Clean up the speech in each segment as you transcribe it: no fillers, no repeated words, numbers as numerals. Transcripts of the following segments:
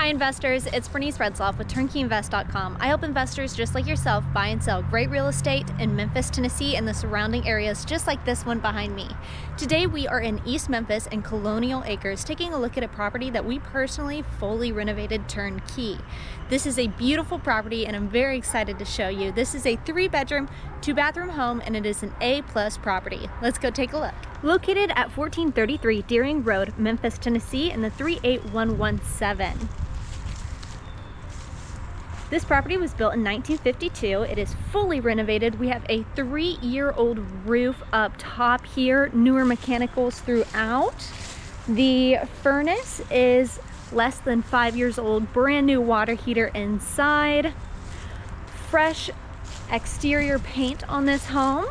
Hi investors, it's Bernice Redsloff with TurnkeyInvest.com. I help investors just like yourself buy and sell great real estate in Memphis, Tennessee and the surrounding areas just like this one behind me. Today we are in East Memphis and Colonial Acres taking a look at a property that we personally fully renovated turnkey. This is a beautiful property and I'm very excited to show you. This is a 3-bedroom, 2-bathroom home and it is an A+ property. Let's go take a look. Located at 1433 Deering Road, Memphis, Tennessee in the 38117. This property was built in 1952. It is fully renovated. We have a 3-year-old roof up top here, newer mechanicals throughout. The furnace is less than 5 years old, brand new water heater inside. Fresh exterior paint on this home.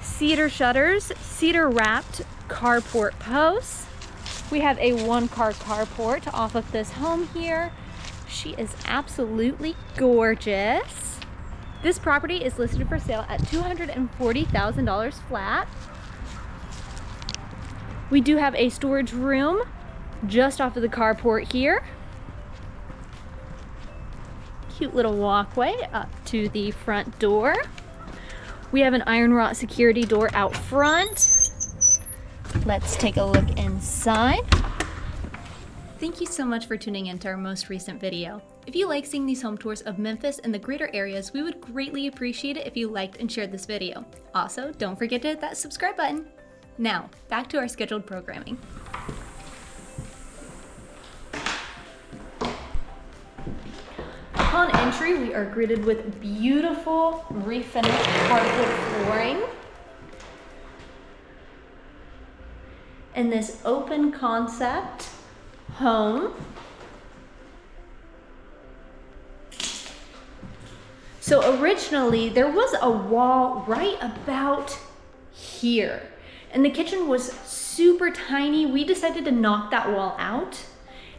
Cedar shutters, cedar wrapped carport posts. We have a 1-car carport off of this home here. She is absolutely gorgeous. This property is listed for sale at $240,000 flat. We do have a storage room just off of the carport here. Cute little walkway up to the front door. We have an iron wrought security door out front. Let's take a look inside. Thank you so much for tuning in to our most recent video. If you like seeing these home tours of Memphis and the greater areas, we would greatly appreciate it if you liked and shared this video. Also, don't forget to hit that subscribe button. Now, back to our scheduled programming. Upon entry, we are greeted with beautiful refinished hardwood flooring. And this open concept home. So originally there was a wall right about here and the kitchen was super tiny. We decided to knock that wall out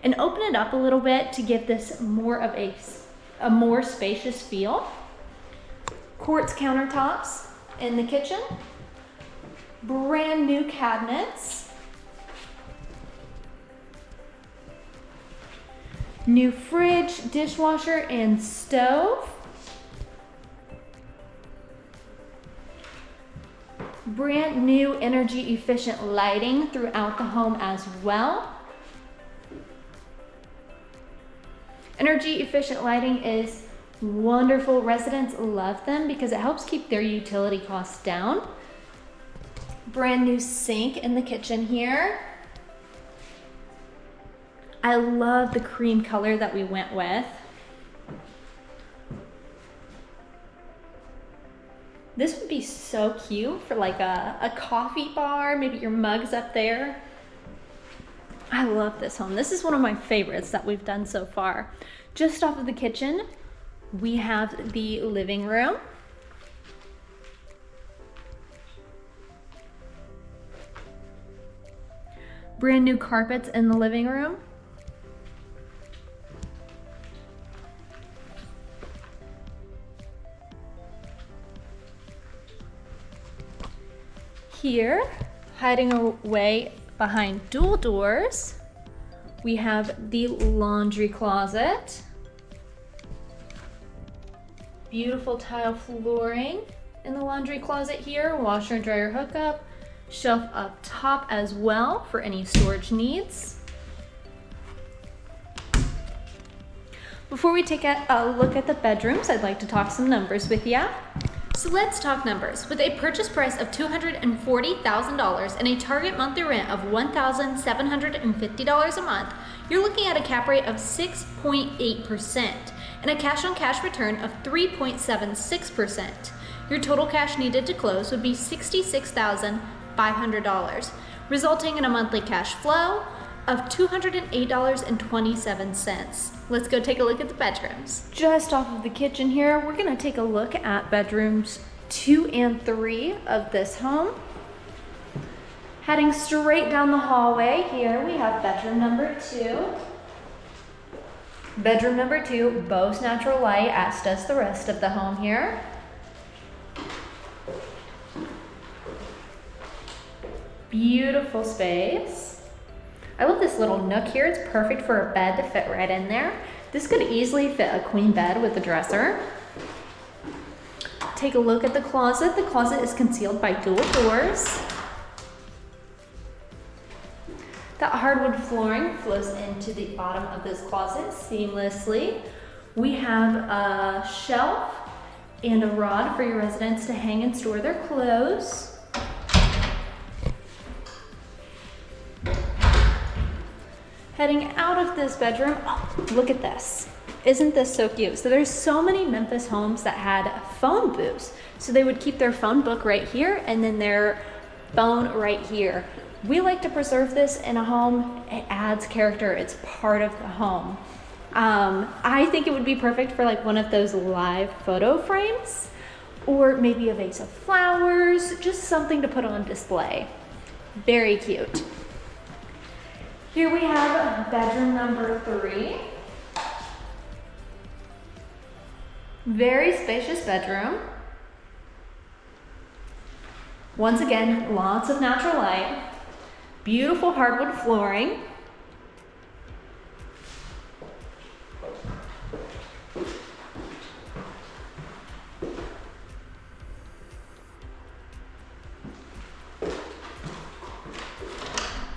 and open it up a little bit to give this more of a more spacious feel. Quartz countertops in the kitchen, brand new cabinets, new fridge, dishwasher, and stove. Brand new energy efficient lighting throughout the home as well. Energy efficient lighting is wonderful. Residents love them because it helps keep their utility costs down. Brand new sink in the kitchen here. I love the cream color that we went with. This would be so cute for like a coffee bar, maybe your mug's up there. I love this home. This is one of my favorites that we've done so far. Just off of the kitchen, we have the living room. Brand new carpets in the living room. Here, hiding away behind dual doors, we have the laundry closet. Beautiful tile flooring in the laundry closet here, washer and dryer hookup, shelf up top as well for any storage needs. Before we take a look at the bedrooms, I'd like to talk some numbers with you. So let's talk numbers. With a purchase price of $240,000 and a target monthly rent of $1,750 a month, you're looking at a cap rate of 6.8% and a cash on cash return of 3.76%. Your total cash needed to close would be $66,500, resulting in a monthly cash flow of $208.27. Let's go take a look at the bedrooms. Just off of the kitchen here, we're gonna take a look at bedrooms 2 and 3 of this home. Heading straight down the hallway here, we have bedroom number 2. Bedroom number 2 boasts natural light, as does the rest of the home here. Beautiful space. I love this little nook here. It's perfect for a bed to fit right in there. This could easily fit a queen bed with a dresser. Take a look at the closet. The closet is concealed by dual doors. That hardwood flooring flows into the bottom of this closet seamlessly. We have a shelf and a rod for your residents to hang and store their clothes. Heading out of this bedroom, oh, look at this. Isn't this so cute? So there's so many Memphis homes that had phone booths. So they would keep their phone book right here and then their phone right here. We like to preserve this in a home. It adds character. It's part of the home. I think it would be perfect for like one of those live photo frames, or maybe a vase of flowers, just something to put on display. Very cute. Here we have bedroom number 3. Very spacious bedroom. Once again, lots of natural light. Beautiful hardwood flooring.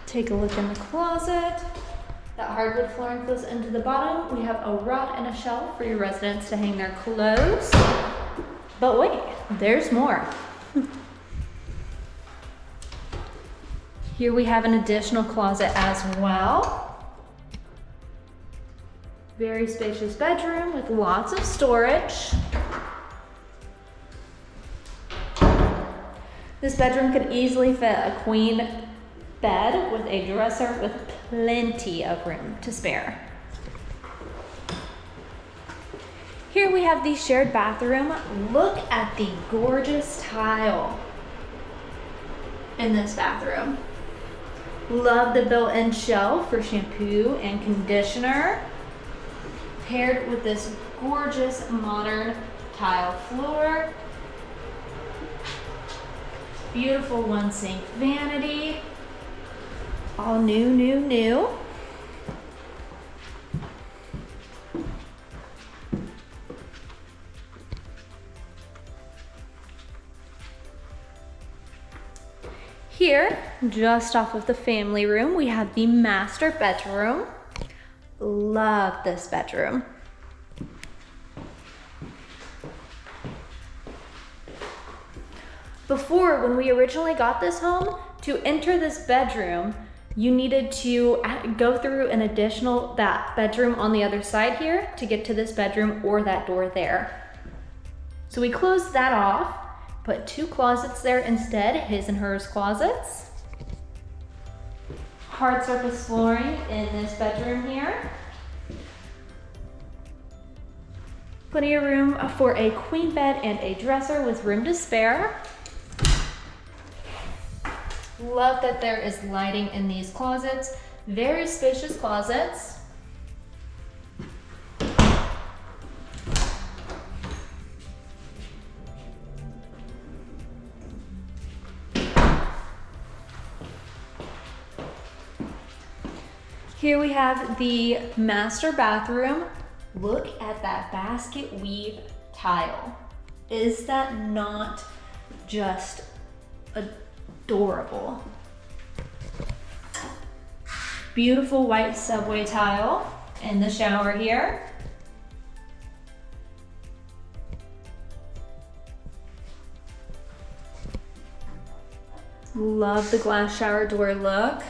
Take a look in the closet. That hardwood flooring goes into the bottom. We have a rod and a shelf for your residents to hang their clothes. But wait, there's more. Here we have an additional closet as well. Very spacious bedroom with lots of storage. This bedroom could easily fit a queen bed with a dresser with plenty of room to spare. Here we have the shared bathroom. Look at the gorgeous tile in this bathroom. Love the built-in shelf for shampoo and conditioner, paired with this gorgeous modern tile floor. Beautiful one sink vanity. All new. Here, just off of the family room, we have the master bedroom. Love this bedroom. Before, when we originally got this home, to enter this bedroom, you needed to go through an additional, that bedroom on the other side here to get to this bedroom or that door there. So we closed that off, put 2 closets there instead, his and hers closets. Hard surface flooring in this bedroom here. Plenty of room for a queen bed and a dresser with room to spare. Love that there is lighting in these closets. Very spacious closets. Here we have the master bathroom. Look at that basket weave tile. Is that not just adorable? Beautiful white subway tile in the shower here. Love the glass shower door look.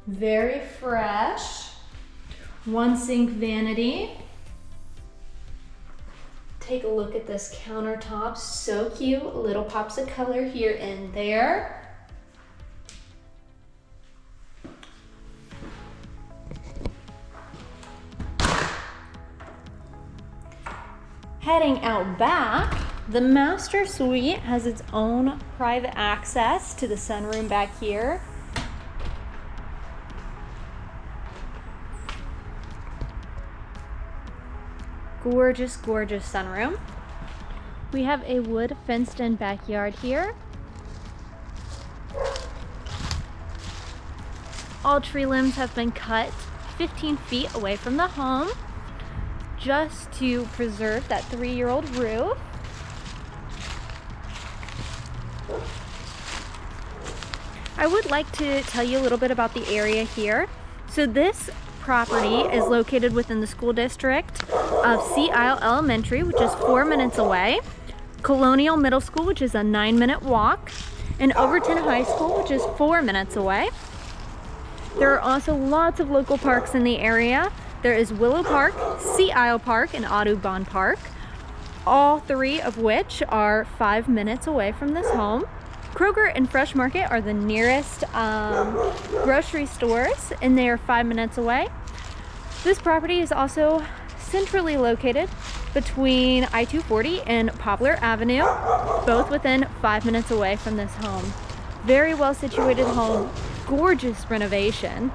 Very fresh. One sink vanity. Take a look at this countertop, so cute. Little pops of color here and there. Heading out back, the master suite has its own private access to the sunroom back here. Gorgeous, gorgeous sunroom. We have a wood fenced in backyard here. All tree limbs have been cut 15 feet away from the home just to preserve that 3-year-old roof. I would like to tell you a little bit about the area here. So this property is located within the school district of Sea Isle Elementary, which is 4 minutes away, Colonial Middle School, which is a 9-minute walk, and Overton High School, which is 4 minutes away. There are also lots of local parks in the area. There is Willow Park, Sea Isle Park, and Audubon Park, all 3 of which are 5 minutes away from this home. Kroger and Fresh Market are the nearest grocery stores, and they are 5 minutes away. This property is also centrally located between I-240 and Poplar Avenue, both within 5 minutes away from this home. Very well situated home, gorgeous renovation.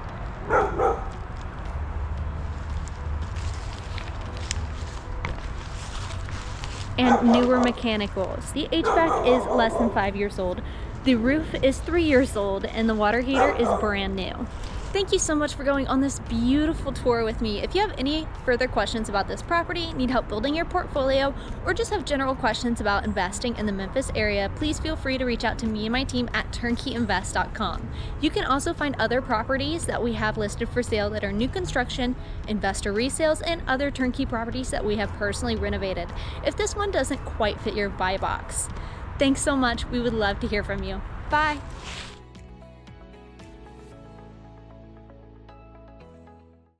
And newer mechanicals. The HVAC is less than 5 years old. The roof is 3 years old, and the water heater is brand new. Thank you so much for going on this beautiful tour with me. If you have any further questions about this property, need help building your portfolio, or just have general questions about investing in the Memphis area, please feel free to reach out to me and my team at turnkeyinvest.com. You can also find other properties that we have listed for sale that are new construction, investor resales, and other turnkey properties that we have personally renovated, if this one doesn't quite fit your buy box. Thanks so much. We would love to hear from you. Bye.